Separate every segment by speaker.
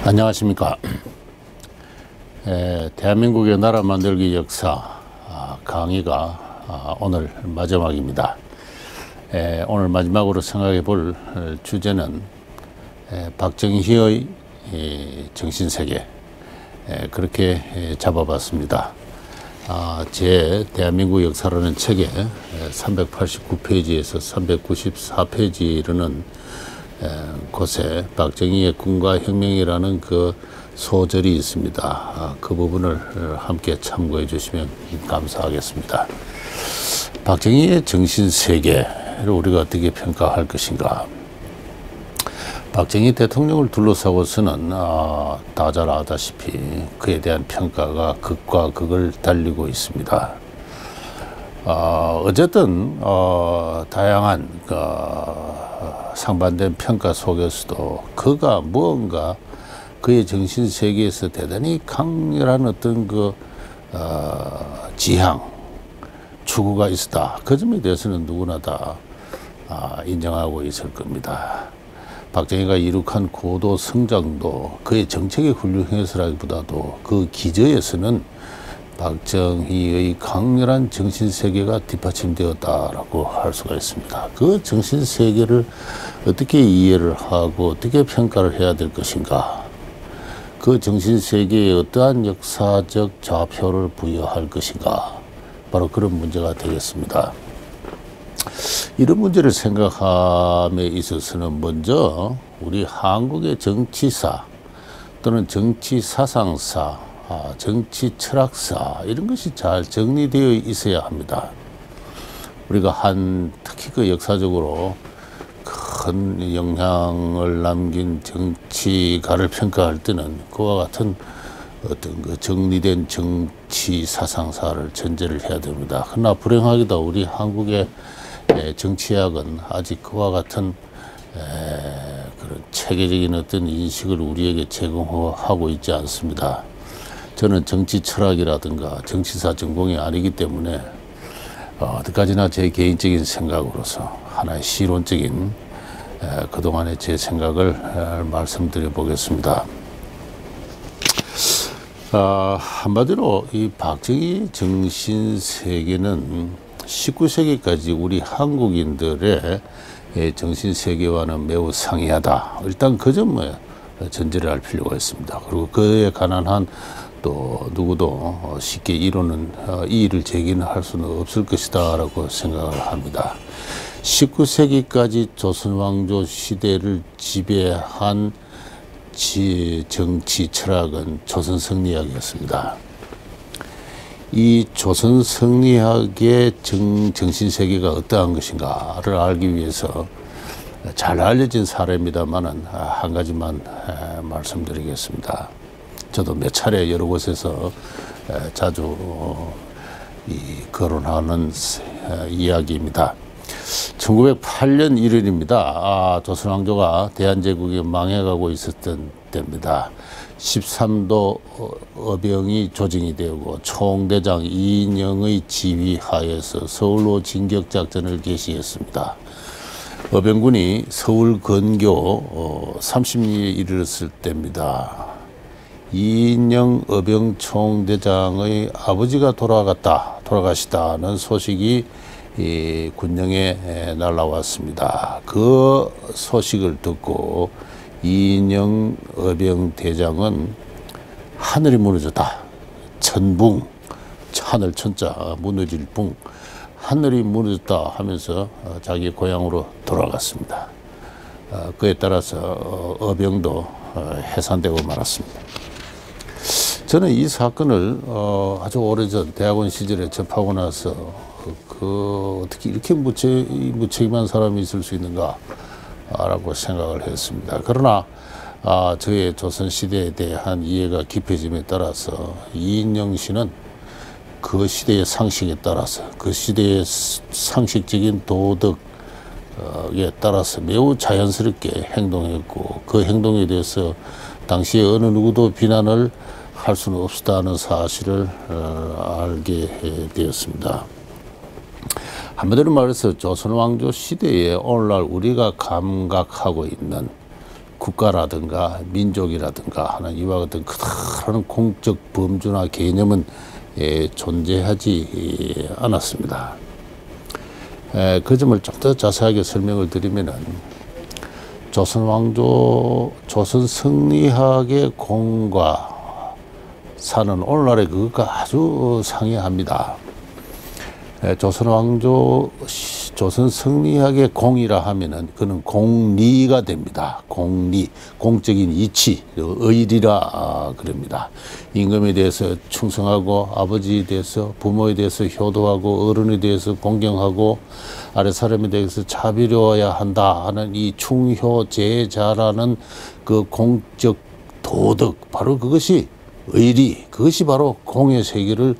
Speaker 1: 안녕하십니까. 대한민국의 나라 만들기 역사 강의가 오늘 마지막입니다. 오늘 마지막으로 생각해 볼 주제는 박정희의 정신세계, 그렇게 잡아봤습니다. 제 대한민국 역사라는 책에 389페이지에서 394페이지에 이르는 곳에 박정희의 군과 혁명이라는 그 소절이 있습니다. 그 부분을 함께 참고해 주시면 감사하겠습니다. 박정희의 정신세계를 우리가 어떻게 평가할 것인가. 박정희 대통령을 둘러싸고서는 다 잘 아다시피 그에 대한 평가가 극과 극을 달리고 있습니다. 어쨌든 다양한 상반된 평가 속에서도 그가 무언가 그의 정신세계에서 대단히 강렬한 어떤 지향, 추구가 있었다. 그 점에 대해서는 누구나 다 인정하고 있을 겁니다. 박정희가 이룩한 고도 성장도 그의 정책의 훌륭해서라기보다도 그 기저에서는 박정희의 강렬한 정신세계가 뒷받침되었다라고 할 수가 있습니다. 그 정신세계를 어떻게 이해를 하고 어떻게 평가를 해야 될 것인가, 그 정신세계에 어떠한 역사적 좌표를 부여할 것인가, 바로 그런 문제가 되겠습니다. 이런 문제를 생각함에 있어서는 먼저 우리 한국의 정치사 또는 정치사상사, 정치 철학사, 이런 것이 잘 정리되어 있어야 합니다. 우리가 특히 그 역사적으로 큰 영향을 남긴 정치가를 평가할 때는 그와 같은 어떤 그 정리된 정치 사상사를 전제를 해야 됩니다. 그러나 불행하게도 우리 한국의 정치학은 아직 그와 같은 그런 체계적인 어떤 인식을 우리에게 제공하고 있지 않습니다. 저는 정치 철학이라든가 정치사 전공이 아니기 때문에 어디까지나 제 개인적인 생각으로서 하나의 시론적인 그동안의 제 생각을 말씀드려 보겠습니다. 한마디로 이 박정희 정신세계는 19세기까지 우리 한국인들의 정신세계와는 매우 상이하다. 일단 그 점을 전제를 할 필요가 있습니다. 그리고 그에 관한 한 또 누구도 쉽게 이의를 제기는 할 수는 없을 것이다 라고 생각을 합니다. 19세기까지 조선왕조 시대를 지배한 정치 철학은 조선성리학이었습니다. 이 조선성리학의 정신세계가 어떠한 것인가를 알기 위해서 잘 알려진 사례입니다만은 한 가지만 말씀드리겠습니다. 저도 몇 차례 여러 곳에서 자주 거론하는 이야기입니다. 1908년 1월입니다. 조선왕조가 대한제국이 망해가고 있었던 때입니다. 13도 어병이 조정이 되고 총대장 이인영의 지휘하에서 서울로 진격작전을 개시했습니다. 어병군이 서울 근교 30리에 이르렀을 때입니다. 이인영 어병총대장의 아버지가 돌아가시다는 소식이 군영에 날라왔습니다. 그 소식을 듣고 이인영 어병대장은 하늘이 무너졌다. 천붕, 하늘 천자, 무너질 붕, 하늘이 무너졌다 하면서 자기 고향으로 돌아갔습니다. 그에 따라서 어병도 해산되고 말았습니다. 저는 이 사건을 아주 오래전 대학원 시절에 접하고 나서 어떻게 이렇게 무책임한 사람이 있을 수 있는가 라고 생각을 했습니다. 그러나 저의 조선시대에 대한 이해가 깊어짐에 따라서 이인영 씨는 그 시대의 상식에 따라서 그 시대의 상식적인 도덕에 따라서 매우 자연스럽게 행동했고, 그 행동에 대해서 당시에 어느 누구도 비난을 할 수는 없었다는 사실을 알게 되었습니다. 한마디로 말해서 조선왕조 시대에 오늘날 우리가 감각하고 있는 국가라든가 민족이라든가 하는 이와 같은 크다란 공적 범주나 개념은 존재하지 않았습니다. 그 점을 좀 더 자세하게 설명을 드리면은 조선 성리학의 공과 사는 오늘날의 그것과 아주 상이합니다. 조선 성리학의 공이라 하면은 그는 공리가 됩니다. 공리, 공적인 이치, 의리라 그럽니다. 임금에 대해서 충성하고 아버지에 대해서 부모에 대해서 효도하고 어른에 대해서 공경하고 아래 사람에 대해서 자비로워야 한다 하는 이 충효제자라는 그 공적 도덕, 바로 그것이 의리, 그것이 바로 공의 세계를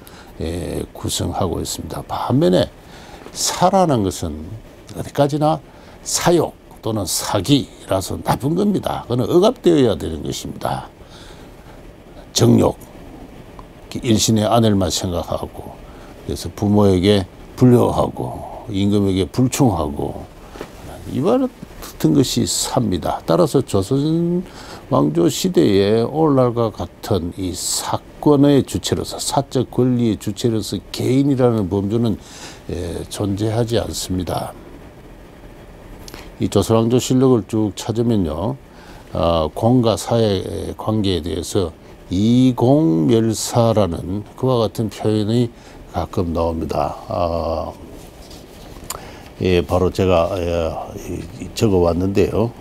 Speaker 1: 구성하고 있습니다. 반면에 사라는 것은 어디까지나 사욕 또는 사기라서 나쁜 겁니다. 그건 억압되어야 되는 것입니다. 정욕, 일신의 아내만 생각하고, 그래서 부모에게 불효하고 임금에게 불충하고 이와 같은 것이 삽니다. 따라서 조선 왕조 시대에 오늘날과 같은 이 사건의 주체로서, 사적 권리의 주체로서 개인이라는 범주는 존재하지 않습니다. 이 조선 왕조 실록을 쭉 찾으면요, 공과 사의 관계에 대해서 이공멸사라는 그와 같은 표현이 가끔 나옵니다. 바로 제가 적어 왔는데요.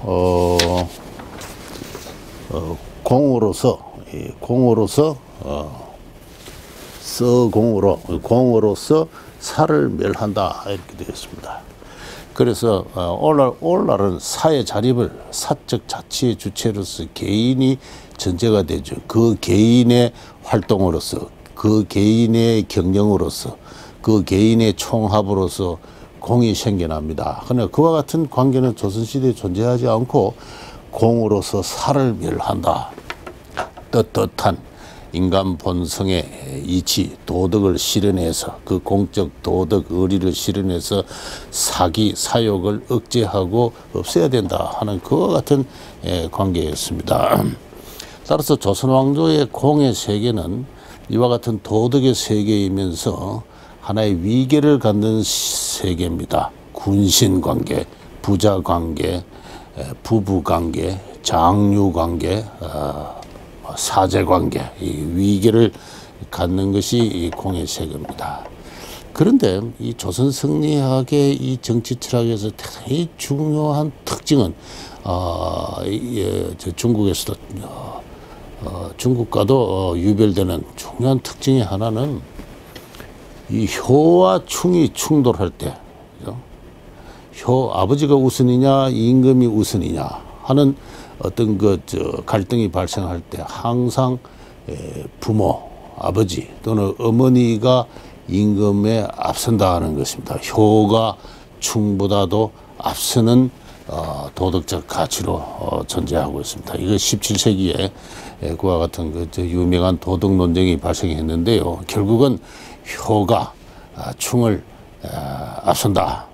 Speaker 1: 공으로서 사를 멸한다 이렇게 되었습니다. 그래서 오늘날은 사회 자립을 사적 자치의 주체로서 개인이 전제가 되죠. 그 개인의 활동으로서, 그 개인의 경영으로서, 그 개인의 총합으로서 공이 생겨납니다. 그러나 그와 같은 관계는 조선시대에 존재하지 않고 공으로서 사를 멸한다. 떳떳한 인간 본성의 이치, 도덕을 실현해서 그 공적 도덕, 의리를 실현해서 사기, 사욕을 억제하고 없애야 된다 하는 그와 같은 관계였습니다. 따라서 조선 왕조의 공의 세계는 이와 같은 도덕의 세계이면서 하나의 위계를 갖는 세계입니다. 군신관계, 부자관계, 부부관계, 장류관계, 사제관계, 이 위계를 갖는 것이 이 공의 세계입니다. 그런데 이 조선 성리학의 이 정치 철학에서 대단히 중요한 특징은 중국에서도 중국과도 유별되는 중요한 특징의 하나는 이 효와 충이 충돌할 때, 아버지가 우선이냐 임금이 우선이냐 하는 어떤 갈등이 발생할 때 항상 부모, 아버지 또는 어머니가 임금에 앞선다 하는 것입니다. 효가 충보다도 앞서는 도덕적 가치로 존재하고 있습니다. 이거 17세기에 그와 같은 유명한 도덕 논쟁이 발생했는데요. 결국은 효가 충을 앞선다.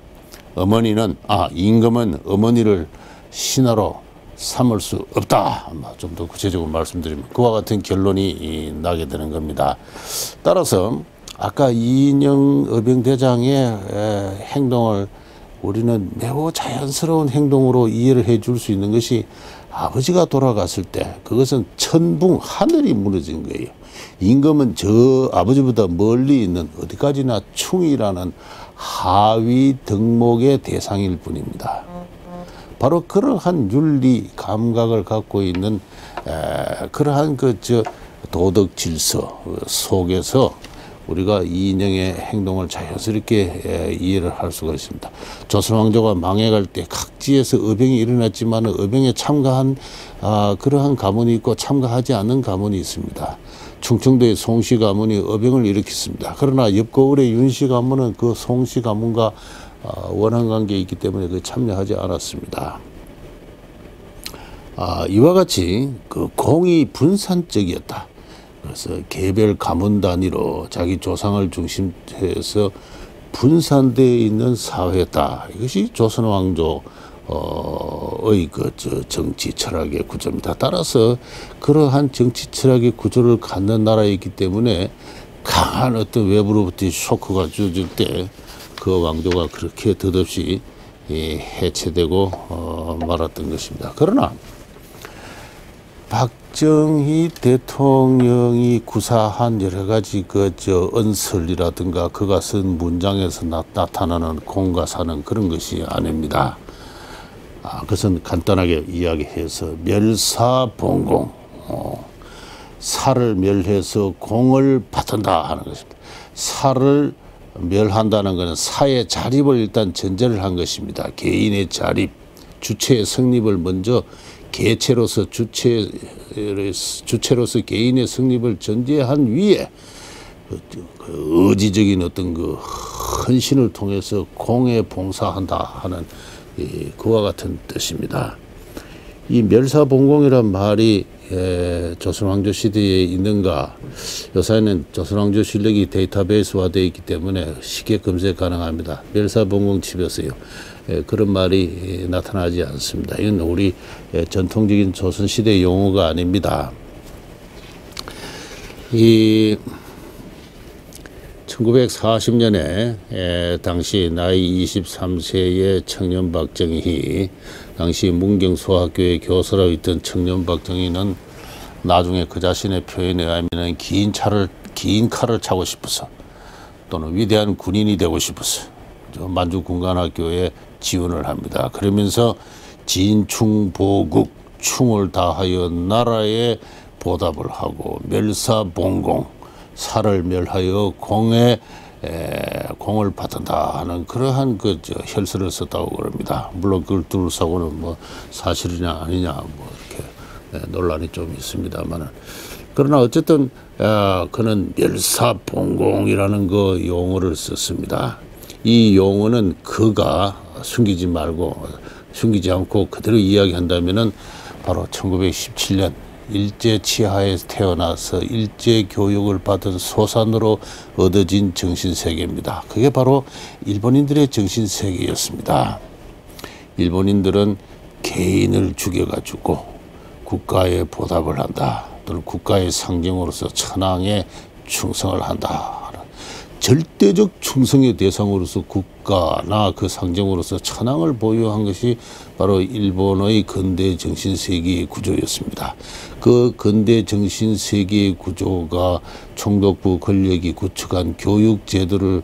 Speaker 1: 임금은 어머니를 신하로 삼을 수 없다. 좀 더 구체적으로 말씀드리면 그와 같은 결론이 나게 되는 겁니다. 따라서 아까 이인영 의병대장의 행동을 우리는 매우 자연스러운 행동으로 이해를 해줄 수 있는 것이 아버지가 돌아갔을 때 그것은 천붕, 하늘이 무너진 거예요. 임금은 저 아버지보다 멀리 있는 어디까지나 충이라는 하위 덕목의 대상일 뿐입니다. 바로 그러한 윤리 감각을 갖고 있는 그러한 도덕 질서 속에서 우리가 이인영의 행동을 자연스럽게 이해를 할 수가 있습니다. 조선 왕조가 망해갈 때 각지에서 의병이 일어났지만 의병에 참가한 그러한 가문이 있고 참가하지 않는 가문이 있습니다. 충청도의 송씨 가문이 의병을 일으켰습니다. 그러나 옆거울의 윤씨 가문은 그 송씨 가문과 원한 관계에 있기 때문에 참여하지 않았습니다. 이와 같이 그 공이 분산적이었다. 그래서 개별 가문 단위로 자기 조상을 중심해서 분산되어 있는 사회다. 이것이 조선 왕조 정치 철학의 구조입니다. 따라서 그러한 정치 철학의 구조를 갖는 나라이기 때문에 강한 어떤 외부로부터 쇼크가 주어질 때 그 왕조가 그렇게 덧없이 해체되고 말았던 것입니다. 그러나 박정희 대통령이 구사한 여러 가지 언설이라든가 그가 쓴 문장에서 나타나는 공가사는 그런 것이 아닙니다. 그것은 간단하게 이야기해서 멸사봉공, 사를 멸해서 공을 받는다 하는 것입니다. 사를 멸한다는 것은 사의 자립을 일단 전제를 한 것입니다. 개인의 자립, 주체의 성립을 먼저 개체로서 주체로서 개인의 성립을 전제한 위에 의지적인 어떤 헌신을 통해서 공에 봉사한다 하는 그와 같은 뜻입니다. 이 멸사봉공이란 말이 조선왕조 시대에 있는가? 요새는 조선왕조 실력이 데이터베이스화되어 있기 때문에 쉽게 검색 가능합니다. 멸사봉공 치면서요. 그런 말이 나타나지 않습니다. 이건 우리 전통적인 조선시대 용어가 아닙니다. 이 1940년에 당시 나이 23세의 청년 박정희, 당시 문경소학교의 교사로 있던 청년 박정희는 나중에 그 자신의 표현에 의하면 긴 칼을 차고 싶어서 또는 위대한 군인이 되고 싶어서 만주군관학교에 지원을 합니다. 그러면서 진충보국, 충을 다하여 나라에 보답을 하고 멸사봉공, 사를 멸하여 공을 받는다 하는 그러한 혈서를 썼다고 그럽니다. 물론 그걸 둘러싸고는 뭐 사실이냐 아니냐 이렇게 논란이 좀 있습니다만은, 그러나 어쨌든 그는 멸사봉공이라는 용어를 썼습니다. 이 용어는 그가 숨기지 않고 그대로 이야기한다면은 바로 1917년 일제 치하에서 태어나서 일제 교육을 받은 소산으로 얻어진 정신세계입니다. 그게 바로 일본인들의 정신세계였습니다. 일본인들은 개인을 죽여가지고 국가에 보답을 한다, 또는 국가의 상징으로서 천황에 충성을 한다. 절대적 충성의 대상으로서 국가나 그 상징으로서 천황을 보유한 것이 바로 일본의 근대 정신세계의 구조였습니다. 그 근대 정신세계의 구조가 총독부 권력이 구축한 교육제도를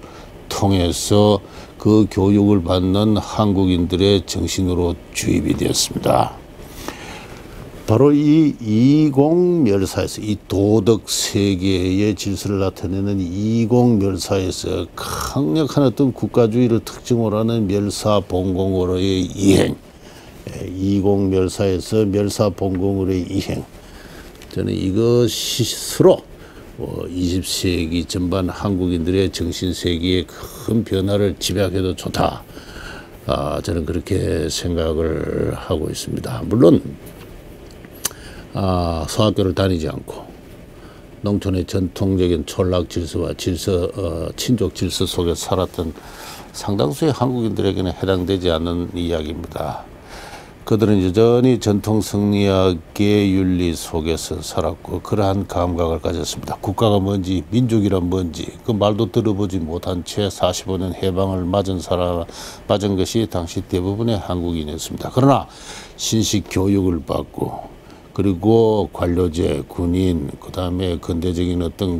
Speaker 1: 통해서 그 교육을 받는 한국인들의 정신으로 주입이 되었습니다. 바로 이 이공멸사에서, 이 도덕세계의 질서를 나타내는 이공멸사에서 강력한 어떤 국가주의를 특징으로 하는 멸사봉공으로의 이행, 이공멸사에서 멸사봉공으로의 이행, 저는 이것으로 20세기 전반 한국인들의 정신세계에 큰 변화를 집약해도 좋다, 저는 그렇게 생각을 하고 있습니다. 물론 소학교를 다니지 않고 농촌의 전통적인 촌락 질서와 친족 질서 속에 살았던 상당수의 한국인들에게는 해당되지 않는 이야기입니다. 그들은 여전히 전통 성리학의 윤리 속에서 살았고 그러한 감각을 가졌습니다. 국가가 뭔지, 민족이란 뭔지 그 말도 들어보지 못한 채 45년 해방을 맞은 것이 당시 대부분의 한국인이었습니다. 그러나 신식 교육을 받고, 그리고 관료제, 군인, 그 다음에 근대적인 어떤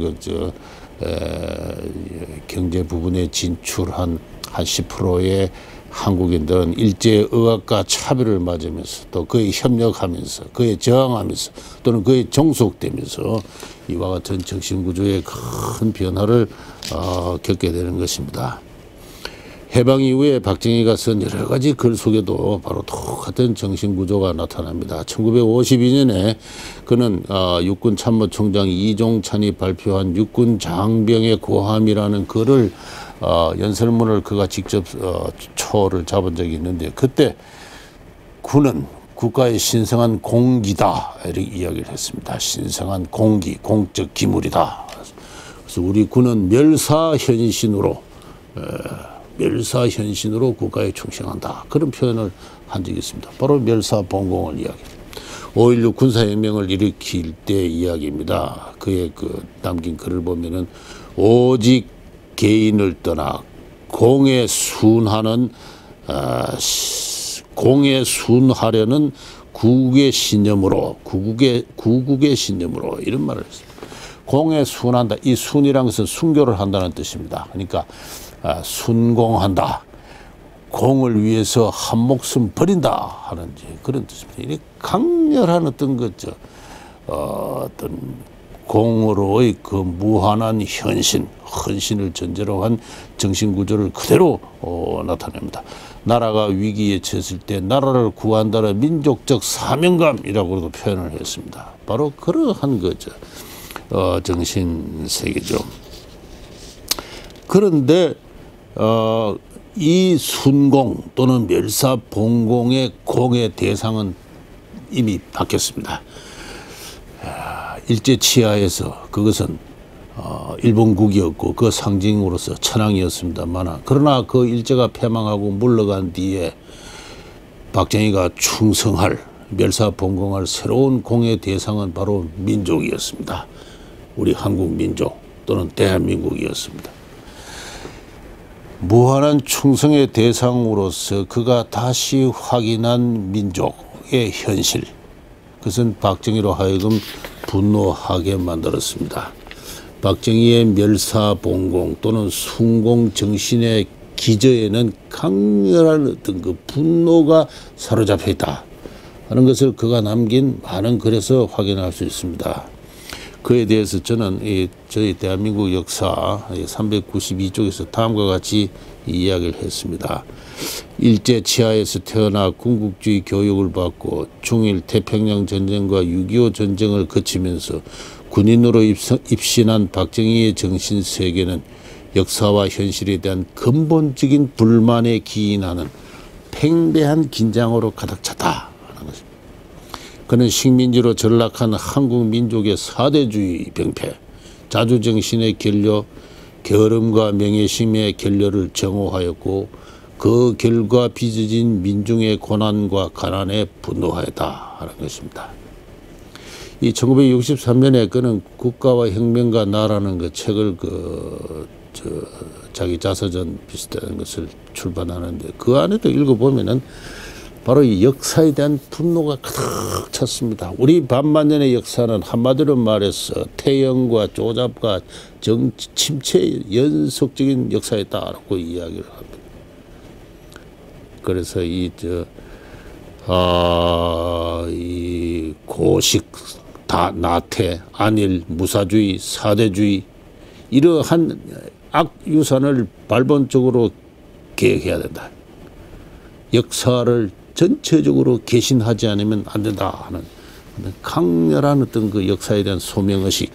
Speaker 1: 경제 부분에 진출한 한 10%의 한국인들은 일제의학과 차별을 맞으면서 또 그에 협력하면서 그에 저항하면서 또는 그에 종속되면서 이와 같은 정신구조의 큰 변화를 겪게 되는 것입니다. 해방 이후에 박정희가 쓴 여러 가지 글 속에도 바로 똑같은 정신구조가 나타납니다. 1952년에 그는 육군 참모총장 이종찬이 발표한 육군 장병의 고함이라는 글을 연설문을 그가 직접 초를 잡은 적이 있는데, 그때 군은 국가의 신성한 공기다 이렇게 이야기를 했습니다. 신성한 공기, 공적 기물이다. 그래서 우리 군은 멸사현신으로 멸사현신으로 국가에 충성한다. 그런 표현을 한 적이 있습니다. 바로 멸사봉공을 이야기합니다. 5.16 군사혁명을 일으킬 때 이야기입니다. 그의 남긴 글을 보면은 오직 개인을 떠나 공에 순하려는 구국의 신념으로 이런 말을 했습니다. 공에 순한다. 이 순이란 것은 순교를 한다는 뜻입니다. 그러니까 순공한다. 공을 위해서 한 목숨 버린다 하는 그런 뜻입니다. 이 강렬한 어떤 어떤 공으로의 그 무한한 헌신을 전제로 한 정신 구조를 그대로 나타냅니다. 나라가 위기에 처했을 때 나라를 구한다는 민족적 사명감이라고도 표현을 했습니다. 바로 그러한 정신 세계죠. 그런데 이 순공 또는 멸사봉공의 공의 대상은 이미 바뀌었습니다. 일제치하에서 그것은 일본국이었고 그 상징으로서 천황이었습니다만, 그러나 그 일제가 패망하고 물러간 뒤에 박정희가 충성할 멸사봉공할 새로운 공의 대상은 바로 민족이었습니다. 우리 한국 민족 또는 대한민국이었습니다. 무한한 충성의 대상으로서 그가 다시 확인한 민족의 현실, 그것은 박정희로 하여금 분노하게 만들었습니다. 박정희의 멸사봉공 또는 순공 정신의 기저에는 강렬한 어떤 그 분노가 사로잡혀 있다 하는 것을 그가 남긴 많은 글에서 확인할 수 있습니다. 그에 대해서 저는 저희 대한민국 역사 392쪽에서 다음과 같이 이야기를 했습니다. 일제 치하에서 태어나 군국주의 교육을 받고 중일 태평양 전쟁과 6.25 전쟁을 거치면서 군인으로 입신한 박정희의 정신세계는 역사와 현실에 대한 근본적인 불만에 기인하는 팽배한 긴장으로 가득 찼다 하는 것입니다. 그는 식민지로 전락한 한국 민족의 사대주의 병폐, 자주정신의 결여, 게으름과 명예심의 결여를 정오하였고 그 결과 빚어진 민중의 고난과 가난에 분노하였다 하는 것입니다. 이 1963년에 그는 국가와 혁명과 나라는 그 책을 자기 자서전 비슷한 것을 출판하는데, 그 안에도 읽어보면은 바로 이 역사에 대한 분노가 가득 찼습니다. 우리 반만년의 역사는 한마디로 말해서 태영과 쪼잡과 침체의 연속적인 역사였다라고 이야기를 합니다. 그래서 이 고식, 나태, 안일, 무사주의, 사대주의 이러한 악유산을 발본적으로 개혁해야 된다. 역사를 전체적으로 개신하지 않으면 안 된다 하는 강렬한 어떤 그 역사에 대한 소명의식,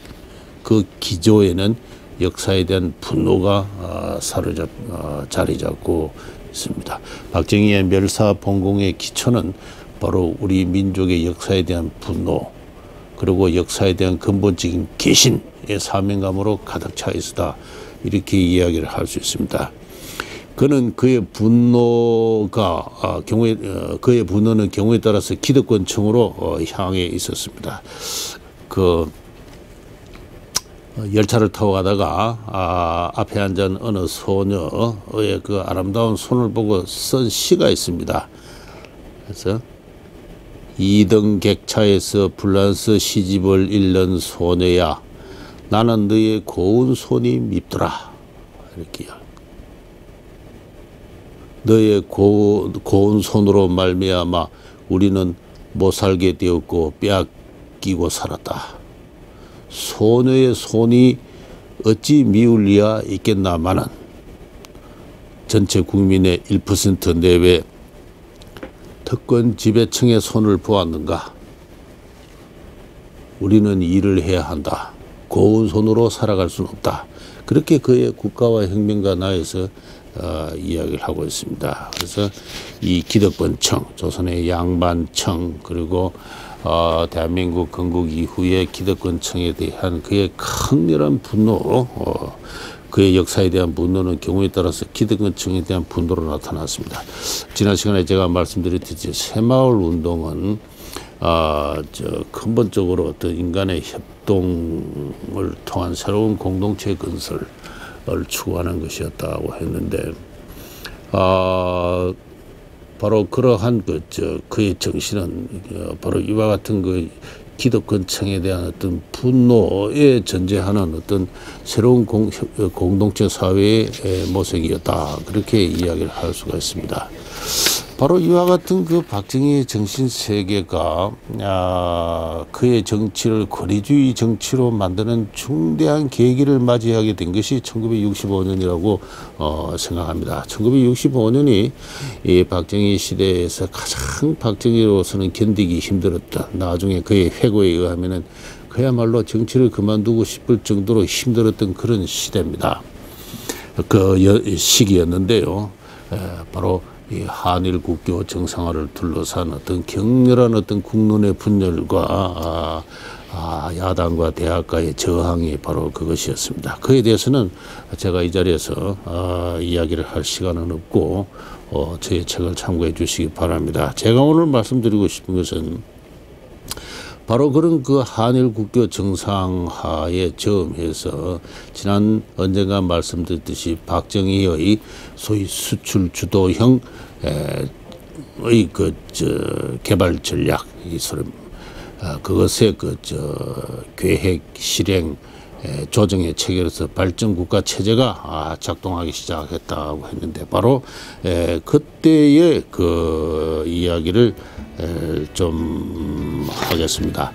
Speaker 1: 그 기조에는 역사에 대한 분노가 자리 잡고 있습니다. 박정희의 멸사봉공의 기초는 바로 우리 민족의 역사에 대한 분노, 그리고 역사에 대한 근본적인 개신의 사명감으로 가득 차 있었다, 이렇게 이야기를 할 수 있습니다. 그는 그의 분노는 경우에 따라서 기득권층으로 향해 있었습니다. 열차를 타고 가다가 앞에 앉은 어느 소녀의 그 아름다운 손을 보고 쓴 시가 있습니다. 그래서 2등 객차에서 불란서 시집을 잃는 소녀야, 나는 너의 고운 손이 밉더라, 이렇게. 너의 고운 손으로 말미암아 우리는 못 살게 되었고 빼앗기고 살았다. 소녀의 손이 어찌 미울 리야 있겠나마는 전체 국민의 1% 내외 특권 지배층의 손을 보았는가. 우리는 일을 해야 한다. 고운 손으로 살아갈 수는 없다. 그렇게 그의 국가와 혁명가 나에서 이야기를 하고 있습니다. 그래서 이 기득권층, 조선의 양반층, 그리고 대한민국 건국 이후의 기득권층에 대한 그의 강렬한 분노, 그의 역사에 대한 분노는 경우에 따라서 기득권층에 대한 분노로 나타났습니다. 지난 시간에 제가 말씀드렸듯이 새마을 운동은 근본적으로 어떤 인간의 협동을 통한 새로운 공동체 건설을 추구하는 것이었다고 했는데, 바로 그러한 그의 정신은 바로 이와 같은 그 기득권층에 대한 어떤 분노에 전제하는 어떤 새로운 공동체 사회의 모색이었다, 그렇게 이야기를 할 수가 있습니다. 바로 이와 같은 그 박정희의 정신 세계가 그의 정치를 권위주의 정치로 만드는 중대한 계기를 맞이하게 된 것이 1965년이라고 생각합니다. 1965년이 이 박정희 시대에서 가장 박정희로서는 견디기 힘들었다. 나중에 그의 회고에 의하면은 그야말로 정치를 그만두고 싶을 정도로 힘들었던 그런 시대입니다. 그 시기였는데요. 바로 이 한일 국교 정상화를 둘러싼 어떤 격렬한 어떤 국론의 분열과 야당과 대학가의 저항이 바로 그것이었습니다. 그에 대해서는 제가 이 자리에서 이야기를 할 시간은 없고 저의 책을 참고해 주시기 바랍니다. 제가 오늘 말씀드리고 싶은 것은 바로 그런 그 한일 국교 정상화에 저음해서 지난 언젠가 말씀드렸듯이 박정희의 소위 수출 주도형 의 개발 전략, 그것의 계획 실행 조정의 체계로서 발전 국가 체제가 작동하기 시작했다고 했는데, 바로 그때의 그 이야기를 좀 하겠습니다.